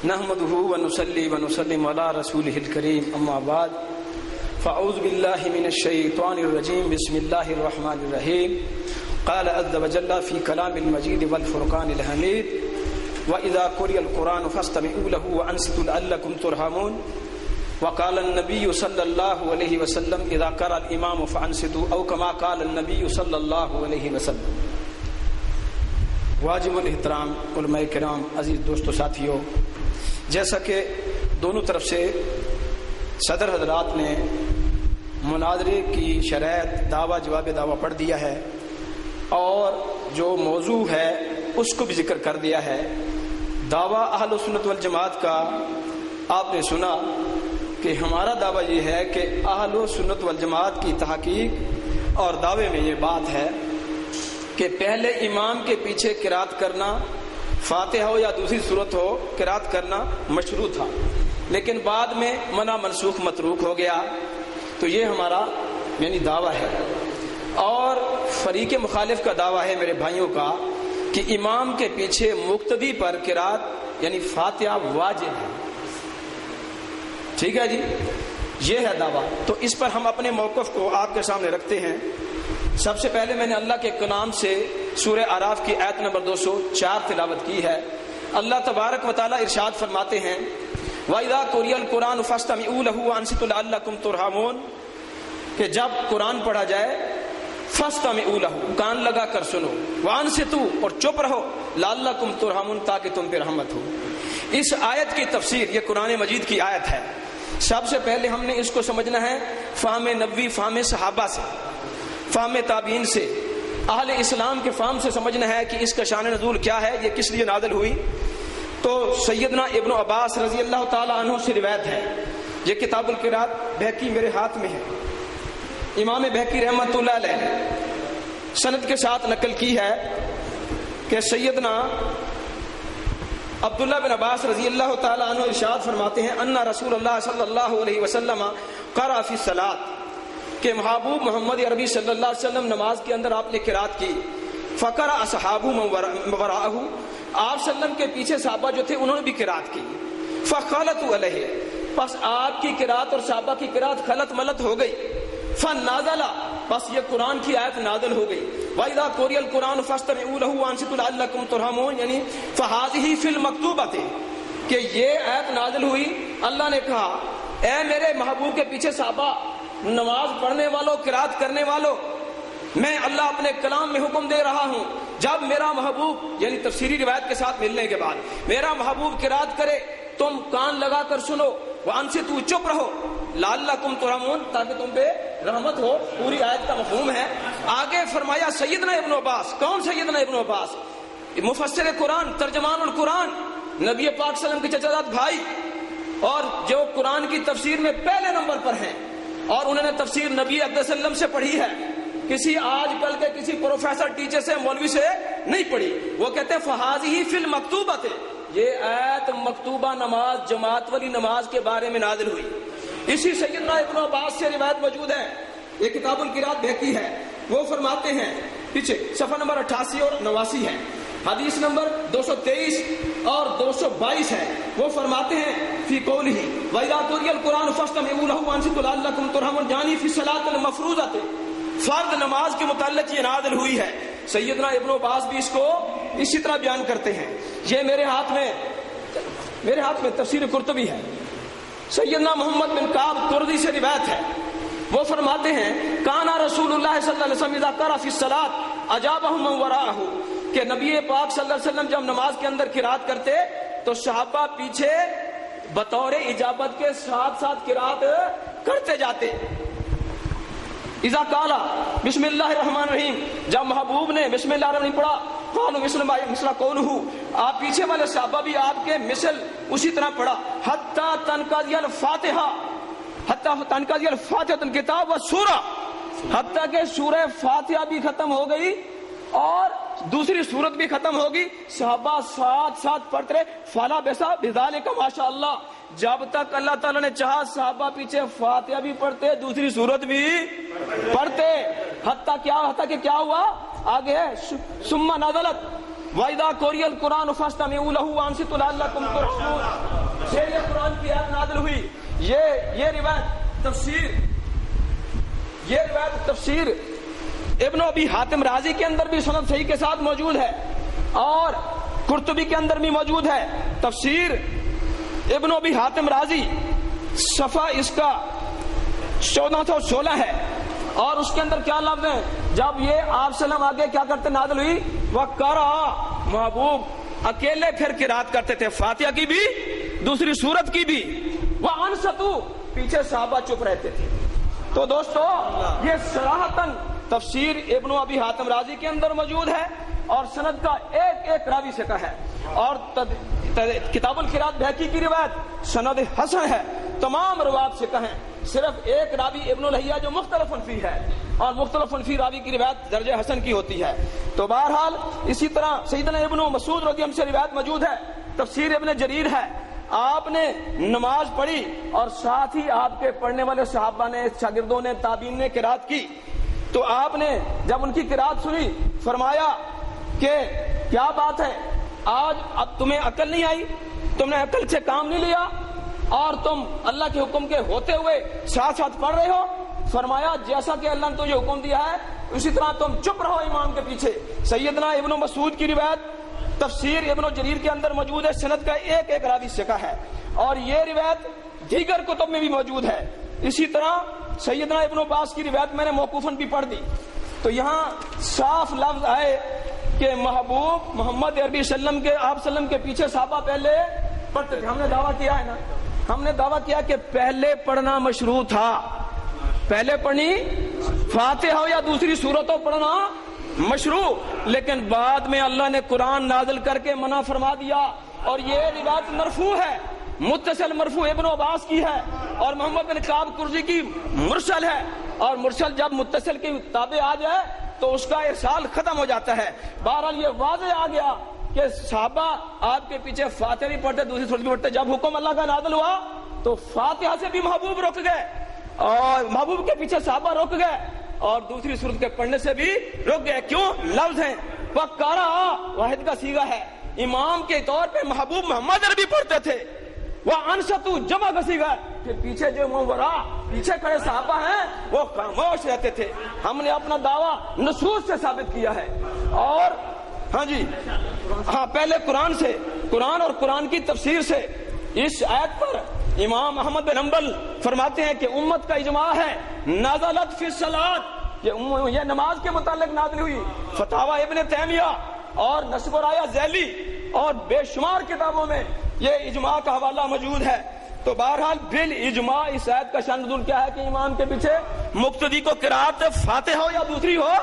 نحمده ونصلي ونسلم على رسوله الكريم اما بعد فاعوذ بالله من الشيطان الرجيم بسم الله الرحمن الرحيم قال عز وجل في كلام المجيد والفرقان الحميد واذا قرئ القرآن فاستمعوا له وانصتوا لعلكم ترحمون وقال النبي صلى الله عليه وسلم اذا قرأ الامام فانصتوا او كما قال النبي صلى الله عليه وسلم۔ واجب الاحترام علماء کرام، عزیز دوستو ساتھیو، جیسا کہ دونوں طرف سے صدر حضرات نے مناظرے کی شرائط دعویٰ جواب دعویٰ پڑھ دیا ہے اور جو موضوع ہے اس کو بھی ذکر کر دیا ہے۔ دعویٰ اہل سنت والجماعت کا آپ نے سنا کہ ہمارا دعویٰ یہ ہے کہ اہل سنت والجماعت کی تحقیق اور دعوے میں یہ بات ہے کہ پہلے امام کے پیچھے قرات کرنا، فاتحہ ہو یا دوسری صورت ہو، قرات کرنا مشروع تھا، لیکن بعد میں منع منسوخ متروک ہو گیا۔ تو یہ ہمارا یعنی دعویٰ ہے۔ اور فریق مخالف کا دعویٰ ہے میرے بھائیوں کا کہ امام کے پیچھے مقتدی پر قرات یعنی فاتحہ واجب ہے۔ ٹھیک ہے جی، یہ ہے دعویٰ۔ تو اس پر ہم اپنے موقف کو آپ کے سامنے رکھتے ہیں۔ سب سے پہلے میں نے اللہ کے کلام سے سورہ اعراف کی آیت نمبر 204 تلاوت کی ہے۔ اللہ تبارک و تعالی ارشاد فرماتے ہیں وَإِذَا قُرِئَ الْقُرْآنُ فَاسْتَمِعُوا لَهُ وَأَنصِتُوا لَعَلَّكُمْ تُرْحَمُونَ، کہ جب قرآن پڑھا جائے فَاسْتَمِعُوا لَهُ، کان لگا کر سنو، وَأَنصِتُوا، اور چپ رہو، لَعَلَّكُمْ تُرْحَمُونَ، تاکہ تم پہ رحمت ہو۔ اس آیت کی تفسیر، یہ قرآن مجید کی آیت ہے، سب سے پہلے ہم نے اس کو سمجھنا ہے فہم نبوی، فہم صحابہ سے، فہم تابعین سے، اہل اسلام کے فہم سے سمجھنا ہے کہ اس کا شان نزول کیا ہے، یہ کس لیے نازل ہوئی۔ تو سیدنا ابن عباس رضی اللہ تعالی عنہ سے روایت ہے، یہ کتاب القرات بہقی میرے ہاتھ میں ہے، امام بہقی رحمۃ اللہ علیہ نے سند کے ساتھ نقل کی ہے کہ سیدنا عبداللہ بن عباس رضی اللہ تعالی عنہ ارشاد فرماتے ہیں ان رسول اللہ صلی اللہ علیہ وسلم قرأ فی الصلاۃ، کہ محبوب محمد عربی صلی اللہ علیہ وسلم نماز کے اندر آپ نے قرات کی، فقرأ اصحابہ من وراءہ، آپ وسلم کے پیچھے صحابہ جو تھے انہوں نے بھی قرات کی، فخلطوا علیہ، پس آپ کی قرات اور صحابہ کی قرات خلط ملط ہو گئی، فنازل، پس یہ قرآن کی آیت نازل ہو گئی، وَإِذَا قُرِئَ الْقُرْآنُ فَاسْتَمِعُوا لَهُ وَأَنصِتُوا لَعَلَّكُمْ تُرْحَمُونَ، یعنی فَهَٰذِهِ فِي الْمَكْتُوبَةِ، کہ یہ آیت نازل ہوئی، اللہ نے کہا اے میرے محبوب کے پیچھے صحابہ، نماز پڑھنے والوں، قرات کرنے والوں، میں اللہ اپنے کلام میں حکم دے رہا ہوں، جب میرا محبوب یعنی تفسیری روایت کے ساتھ ملنے کے بعد میرا محبوب قرات کرے تم کان لگا کر سنو، وانصتوا، چپ رہو، لعلکم ترحمون، تاکہ تم پہ رحمت ہو۔ پوری آیت کا مفہوم ہے۔ آگے فرمایا سیدنا ابن عباس، کون سیدنا ابن عباس؟ مفسر قرآن، ترجمان القرآن، نبی پاک صلی اللہ علیہ وسلم کے چچا زاد بھائی، اور جو قرآن کی تفسیر میں پہلے نمبر پر ہیں، اور انہوں نے تفسیر نبی اکرم صلی اللہ علیہ وسلم سے پڑھی ہے، کسی آج کل کے کسی پروفیسر ٹیچر سے مولوی سے نہیں پڑھی۔ وہ کہتے ہیں فہٰذِهِ فِي الْمَكْتُوبَةِ، یہ آیت مکتوبہ نماز، جماعت والی نماز کے بارے میں نازل ہوئی۔ اسی سیدنا ابن عباس سے روایت موجود ہے، یہ کتاب القرات بہقی ہے، وہ فرماتے ہیں پیچھے صفحہ نمبر 88 اور 89 ہے، حدیث نمبر 223 اور 222 ہے، وہ فرماتے ہیں فی قولہ وَإِذَا قُرِئَ الْقُرْآنُ فَاسْتَمِعُوا لَهُ وَأَنصِتُوا لَعَلَّكُمْ تُرْحَمُونَ، یعنی فی الصَّلَاةِ الْمَفْرُوضَةِ، فرض نماز کے متعلق یہ نازل ہوئی ہے۔ سیدنا ابن عباس بھی اس کو اسی طرح بیان کرتے ہیں۔ یہ میرے ہاتھ میں تفسیر قرطبی ہے، سیدنا محمد بن کعب ترزی سے روایت ہے، وہ فرماتے ہیں کانا رسول اللہ صلی اللہ علیہ وسلم اذا قرأ فی الصلاۃ اجابہ من وراءہ، کہ نبی پاک صلی اللہ علیہ وسلم جب نماز کے اندر قرات کرتے تو صحابہ پیچھے بطور اجابت کے ساتھ ساتھ قرات کرتے جاتے۔ اذا قال بسم اللہ الرحمن الرحیم، جب محبوب نے بسم اللہ الرحمن الرحیم پڑھا، قالوا مثل قولہ، آپ پیچھے والے صحابہ بھی آپ کے مثل اسی طرح پڑھا، حتی تنقضی الفاتحہ، حتی تنقضی الفاتحہ الکتاب والسورہ، حتی کہ سورہ فاتحہ بھی ختم ہو گئی اور دوسری صورت بھی ختم ہوگی، صحابہ ساتھ ساتھ پڑھتے رہے، فلا بیسا بذالک ماشاء اللہ، جب تک اللہ تعالیٰ نے چاہا صحابہ پیچھے فاتحہ بھی پڑھتے، دوسری صورت بھی پڑھتے، حتیٰ کہ کیا ہوا آگے ہے ثم نزلت وَإِذَا قُرِئَ الْقُرْآنُ فَاسْتَمِعُوا لَهُ وَأَنصِتُوا لَعَلَّكُمْ تُرْحَمُونَ، یہ روایت تفسیر ابن ابی حاتم رازی کے اندر بھی سند صحیح کے ساتھ موجود ہے اور قرطبی کے اندر بھی موجود ہے. تفسیر ابن ابی حاتم رازی صفحہ اس کا 1416 ہے اور اس کے اندر کیا لفظ ہے؟ جب یہ آپ سلام آگے کیا کرتے نازل ہوئی وَقَرَأَ محبوب اکیلے پھر قرات کرتے تھے، فاتحہ کی بھی دوسری سورت کی بھی. وَأَنصَتُوا پیچھے صحابہ چپ رہتے تھے. تو دوستو یہ صراحتاً تفسیر ابن ابی حاتم رازی کے اندر موجود ہے اور سند کا ایک ایک راوی سے کا ہے. اور کتاب القرات بہقی کی روایت سند حسن ہے، تمام روایت سے کہیں صرف ایک راوی ابن الہیہ جو مختلف فی ہے اور مختلف فی راوی کی روایت درجہ حسن کی ہوتی ہے. تو بہرحال اسی طرح سیدنا ابن مسعود رضی اللہ عنہ سے روایت موجود ہے. تفسیر ابن جریر ہے، آپ نے نماز پڑھی اور ساتھ ہی آپ کے پڑھنے والے صحابہ نے، شاگردوں نے، تابعین نے قرات کی. تو آپ نے جب ان کی قرات سنی فرمایا کہ کیا بات ہے، آج اب تمہیں عقل نہیں آئی، تم نے عقل سے کام نہیں لیا اور تم اللہ کے حکم کے ہوتے ہوئے ساتھ ساتھ پڑھ رہے ہو. فرمایا جیسا کہ اللہ نے تجھے حکم دیا ہے اسی طرح تم چپ رہو امام کے پیچھے. سیدنا ابن مسعود کی روایت تفسیر ابن جریر کے اندر موجود ہے، سند کا ایک ایک راوی سکہ ہے اور یہ روایت دیگر کتب میں بھی موجود ہے. اسی طرح سیدنا ابن عباس کی روایت میں نے موقوفاً بھی پڑھ دی. تو یہاں صاف لفظ آئے کہ محبوب محمد عربی وسلم کے آپ وسلم کے پیچھے صحابہ پہلے پڑھتے تھے. ہم نے دعویٰ کیا ہے نا، ہم نے دعویٰ کیا کہ پہلے پڑھنا مشروع تھا، پہلے پڑھنی فاتحہ یا دوسری سورتوں پڑھنا مشروع، لیکن بعد میں اللہ نے قرآن نازل کر کے منع فرما دیا. اور یہ روایت مرفوع ہے، متصل مرفوع ابن عباس کی ہے اور محمد بن کعب قرظی کی مرسل ہے. اور مرسل جب متصل کی تابع آ جائے تو اس کا ارسال ختم ہو جاتا ہے. بہرحال یہ واضح آ گیا کہ صحابہ آپ کے پیچھے فاتحہ بھی پڑھتے، دوسری سورت بھی پڑھتے. جب حکم اللہ کا نازل ہوا تو فاتحہ سے بھی محبوب رک گئے اور محبوب کے پیچھے صحابہ رک گئے اور دوسری سورت کے پڑھنے سے بھی رک گئے. کیوں؟ لفظ ہیں وَقَرَأَ واحد کا صیغہ ہے. امام کے طور پہ محبوب محمد عربی پڑھتے تھے. وَأَنصَتُوا جمع کا صیغہ ہے کہ پیچھے جو منورا پیچھے کھڑے صحابہ ہیں وہ خاموش رہتے تھے. ہم نے اپنا دعویٰ نصوص سے ثابت کیا ہے. اور ہاں جی ہاں پہلے قرآن سے، قرآن اور قرآن کی تفسیر سے. اس آیت پر امام احمد بن حنبل فرماتے ہیں کہ امت کا اجماع ہے نازلت فی الصلاۃ، یہ نماز کے متعلق نازل ہوئی. فتاوی ابن تیمیہ اور نصب الرایا ذیلی اور بے شمار کتابوں میں یہ اجماع کا حوالہ موجود ہے. تو بہرحال بالاجماع اس آیت کا شان نزول کیا ہے کہ امام کے پیچھے مقتدی کو قرات فاتحہ ہو یا دوسری ہو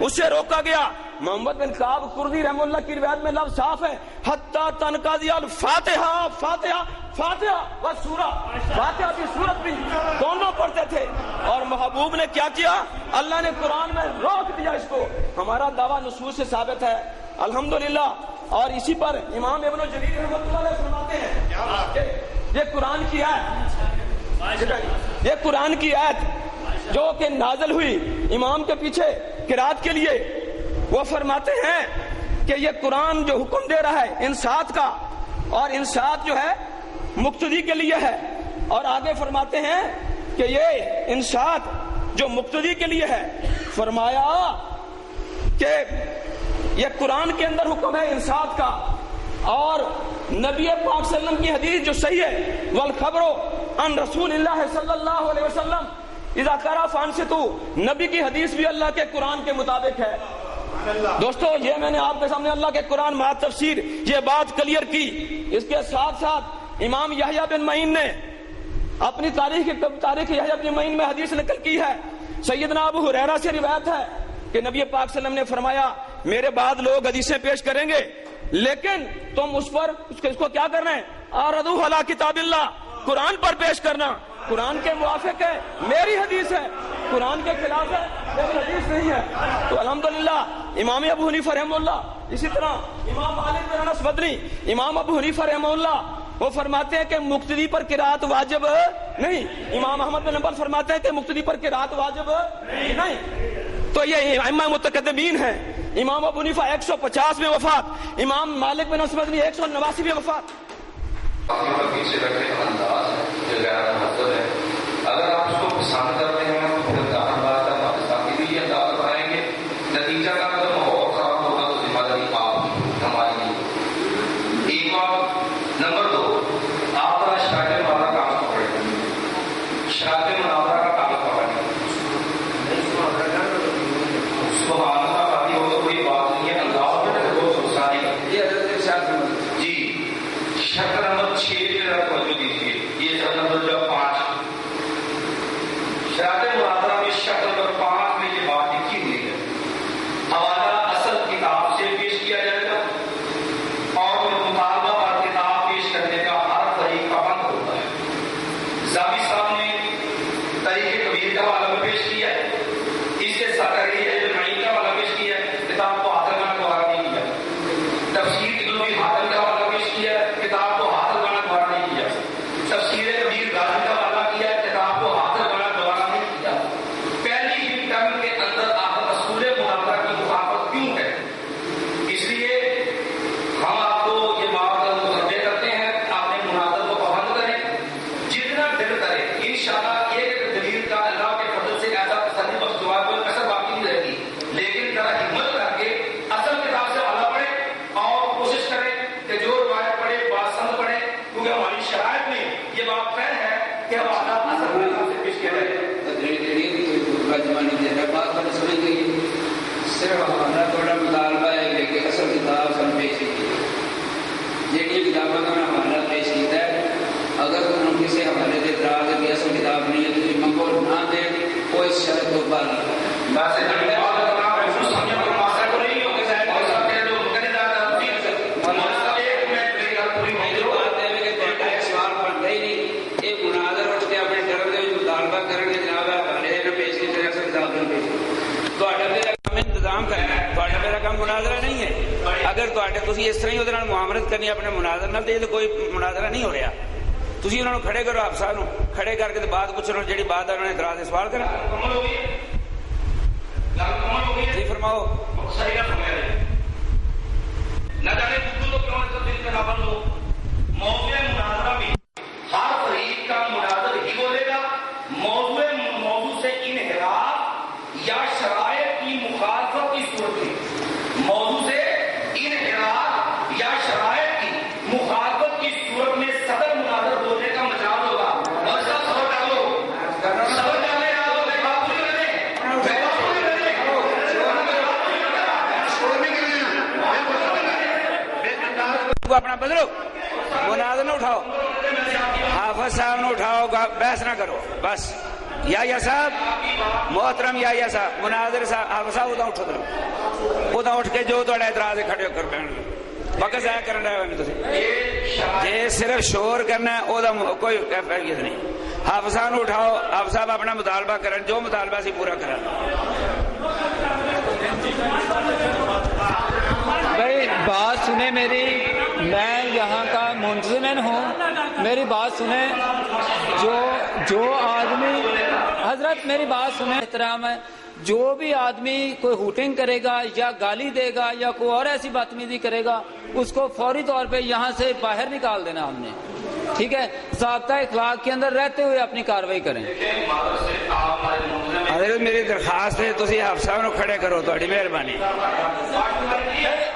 اس سے روکا گیا. محمد بن کعب قرظی رحمہ اللہ کی روایت میں لفظ صاف ہے حتی تنقضی الفاتحہ، فاتحہ فاتحہ و سورہ، فاتحہ کی سورت بھی دونوں پڑھتے تھے. اور محبوب نے کیا کیا؟ اللہ نے قرآن میں روک دیا اس کو. ہمارا دعویٰ نصوص سے ثابت ہے الحمدللہ. اور اسی پر امام ابن جریر رحمۃ اللہ علیہ فرماتے ہیں یہ قرآن کی آیت، یہ قرآن کی آیت جو کہ نازل ہوئی امام کے پیچھے قرات کے لیے، وہ فرماتے ہیں کہ یہ قرآن جو حکم دے رہا ہے انصات کا، اور انصات جو ہے مقتدی کے لیے ہے. اور آگے فرماتے ہیں کہ یہ انصات جو مقتدی کے لیے ہے، فرمایا کہ یہ قرآن کے اندر حکم ہے انصات کا. اور نبی پاک صلی اللہ علیہ وسلم کی حدیث جو صحیح ہے والخبر عن رسول اللہ صلی اللہ علیہ وسلم اذا قرأ فانصتوا، نبی کی حدیث بھی اللہ کے قرآن کے مطابق ہے. دوستو یہ میں نے آپ کے سامنے اللہ کے قرآن مع تفسیر یہ بات کلیئر کی. اس کے ساتھ ساتھ امام یحییٰ بن معین نے اپنی تاریخ یحییٰ بن معین میں حدیث نقل کی ہے. سیدنا ابو ہریرہ سے روایت ہے کہ نبی پاک صلی اللہ علیہ وسلم نے فرمایا میرے بعد لوگ حدیثیں پیش کریں گے لیکن تم اس کو کیا کرنا ہے؟ اعرضوا علی کتاب اللہ، قرآن پر پیش کرنا. قرآن کے موافق ہے میری حدیث ہے، قرآن کے خلاف ہے میری حدیث نہیں ہے. تو الحمدللہ امام ابو حنیفہ رحمہ اللہ، اسی طرح امام مالک بن انس مدنی، امام ابو حنیفہ رحمہ اللہ وہ فرماتے ہیں کہ مقتدی پر قرات واجب نہیں. امام احمد بن حنبل فرماتے ہیں کہ مقتدی پر قرات واجب نہیں. تو یہ ائمہ متقدمین ہیں. امام ابو حنیفہ 150 میں وفات، امام مالک بن انس مدنی 189 میں وفات. پیچھے رکھنے کا انداز جو غیر مہذب ہے شرائط میں یہ بات طے ہے کہ حوالہ اصل کے حساب سے پیش کیا جائے. بات پر سمجھ گئی صرف حوالہ تھوڑا مطالبہ ہے کہ اصل کتاب سن پیش کی جہی کتابوں کا حوالہ پیش کیا ہے. اگر تم کسی حوالے سے اعتراض ہے کہ اصل کتاب نہیں ہے تو منگو نہ دیں کوئی شرط تو بات مناظرہ نہیں ہے. اگر تسی اس طرح ہی وہ معاملت کرنی اپنے مناظر نال تو کوئی مناظرہ نہیں ہو رہا. تسی انہوں نے کھڑے کرو آپ صاحب کھڑے کر کے بات پوچھو جی بات ہے انہوں نے اعتراض سے سوال کرنا. جی فرماؤ. نہ جانے تو کیوں موضوع مناظرہ میں ہر فریق کا مناظر ہی بولے گا. موضوع سے انحراف یا شرائط کی مخالفت کی صورت میں موضوع سے انحراف یا شرائط کی مخالفت کی صورت میں صدر مناظر بولنے کا مجاز ہوگا. اور سب صبر ڈالو صبر ڈالے اپنا بدلو مناظر نہ اٹھاؤ. حافظ صاحب نے اٹھاؤ بحث نہ کرو بس. یا صاحب محترم یا صاحب مناظر صاحب حافظ صاحب ادھر اٹھو ادھر اٹھ کے جو تھوڑا اعتراض کھڑے ہو کر بہن وقت ضائع کرنا ہے جی صرف شور کرنا ہے وہ کوئی کیفیت نہیں. حافظ صاحب نے اٹھاؤ حافظ صاحب اپنا مطالبہ کریں جو مطالبہ سی پورا کریں. بھائی بات سنیں میری میں یہاں کا منتظمین ہوں میری بات سنیں. جو آدمی حضرت میری بات سنیں احترام ہے. جو بھی آدمی کوئی ہوٹنگ کرے گا یا گالی دے گا یا کوئی اور ایسی بدتمیزی کرے گا اس کو فوری طور پہ یہاں سے باہر نکال دینا ہم نے. ٹھیک ہے ضابطہ اخلاق کے اندر رہتے ہوئے اپنی کاروائی کریں. حضرت میری درخواست ہے تسی آپ صاحب نو کھڑے کرو تہاڈی مہربانی.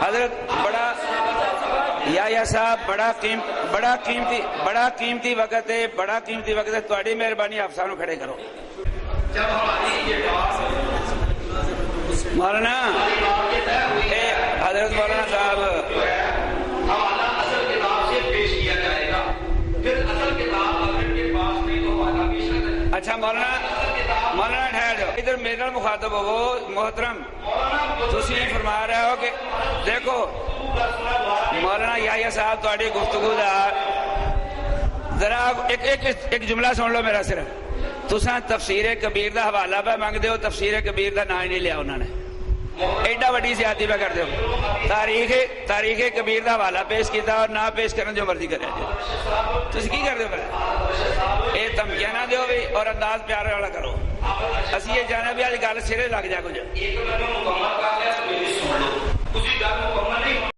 حضرت یا صاحب بڑا قیمتی وقت ہے تہاڈی مہربانی آپ صاحب نو کھڑے کرو. مولانا حضرت مولانا صاحب اچھا مولانا ٹھہر جاؤ ادھر میرا مخاطب ہو. محترم تسی فرما رہے ہو کہ دیکھو مولانا یا صاحب تہاڈی گفتگو دا ذرا ایک جملہ سن لو میرا. صرف تساں تفسیر کبیر دا حوالہ پہ منگدے ہو تفسیر کبیر دا نام ہی نہیں لیا انہوں نے. ایڈا وڈی زیادتی پہ کر دو. تاریخ کبیر دا حوالہ پیش کیتا اور نہ پیش کرنے جو مرضی کرے تسی کی کر دو پہلے یہ دھمکیاں نہ دیو بھی اور انداز پیارے والا کرو. اسی یہ جانا بھی آج گل سرے لگ جا کچھ